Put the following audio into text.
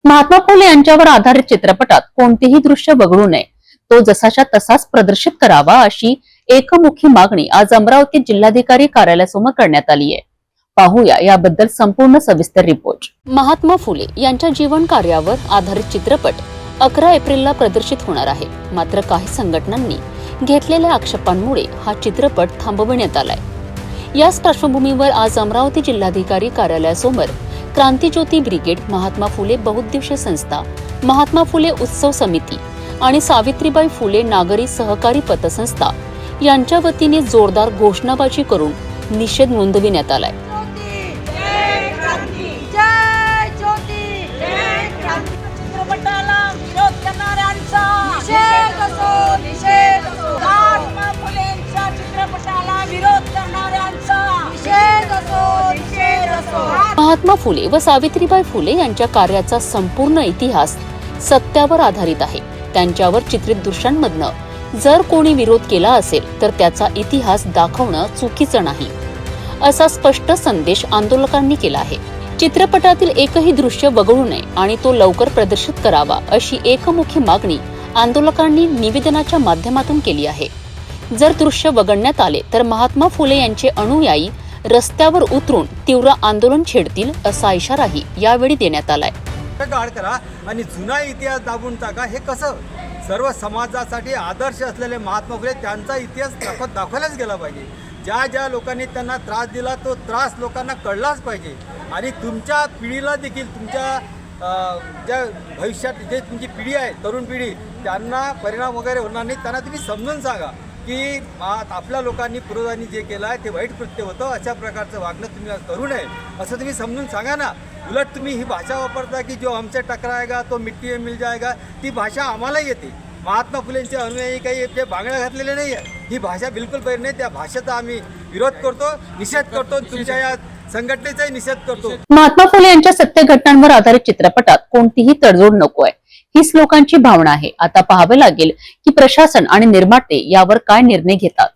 महात्मा फुले यांच्यावर आधारित चित्रपटात कोणतेही दृश्य वगळू नये, तो जसाच्या तसाच प्रदर्शित करावा अशी एकमुखी मागणी आज अमरावती जिल्हाधिकारी कार्यालयासमोर करण्यात आली आहे। पाहूया याबद्दल संपूर्ण सविस्तर रिपोर्ट। महात्मा फुले यांच्या जीवन कार्यावर आधारित चित्रपट 11 एप्रिलला प्रदर्शित होणार आहे। मात्र काही संघटनांनी घेतलेल्या आक्षेपांमुळे हा चित्रपट थांबवण्यात आलाय। याच पार्श्वभूमीवर आज अमरावती जिल्हाधिकारी कार्यालयासमोर क्रांतिज्योती ब्रिगेड, महात्मा फुले बहुउद्देशीय संस्था, महात्मा फुले उत्सव समिती आणि सावित्रीबाई फुले नागरी सहकारी पतसंस्था यांच्या वतीने जोरदार घोषणाबाजी करून निषेध नोंदविण्यात आलाय। महात्मा फुले व सावित्रीबाई फुले यांच्या कार्याचा संपूर्ण इतिहास सत्यावर आधारित आहे। त्यांच्यावर चित्रित दृश्यांमधनं जर कोणी विरोध केला असेल तर त्याचा इतिहास दाखवणं चुकीचं नाही, असा स्पष्ट संदेश आंदोलकांनी केला आहे। चित्रपटातील एकही दृश्य वगळू नये आणि तो लवकर प्रदर्शित करावा अशी एकमुखी मागणी आंदोलकांनी निवेदनाच्या माध्यमातून केली आहे। जर दृश्य वगळण्यात आले तर महात्मा फुले यांचे अनुयायी रस्त्यावर उतरून तीव्र आंदोलन छेडतील असा इशाराही यावेळी देण्यात आलाय। करा आणि जुना इतिहास दाबून टाका। हे कसं सर्व समाजासाठी आदर्श असलेले महात्मा फुले त्यांचा इतिहास दाखवलाच गेला पाहिजे। ज्या लोकांनी त्यांना त्रास दिला तो त्रास लोकांना कळलाच पाहिजे आणि तुमच्या पिढीला देखील तुमच्या ज्या भविष्यात जे तुमची पिढी आहे, तरुण पिढी, त्यांना परिणाम वगैरे होणार नाही। त्यांना तुम्ही समजून सांगा की आपल्या लोकांनी पूर्वजांनी जे केलं आहे ते वाईट कृत्य होतं, अशा प्रकारचं वागणं तुम्ही करू नये असं तुम्ही समजून सांगा ना। उलट तुम्ही ही भाषा वापरता की जो हमसे टकराएगा तो मिट्टी में मिल जाएगा, ती भाषा आम्हाला येते। महात्मा फुलेंचे अनुयायी काही ते बांगड्या घातलेले नाही आहे, ही भाषा बिलकुल बरी नाही। त्या भाषेचा आम्ही विरोध करतो, निषेध करतो, तुमच्या या संघटनेचाही निषेध करतो। महात्मा फुले यांच्या सत्य घटनांवर आधारित चित्रपटात कोणतीही तडजोड नको आहे, हीच लोकांची भावना आहे। आता पाहावे लागेल की प्रशासन आणि निर्माते यावर काय निर्णय घेतात।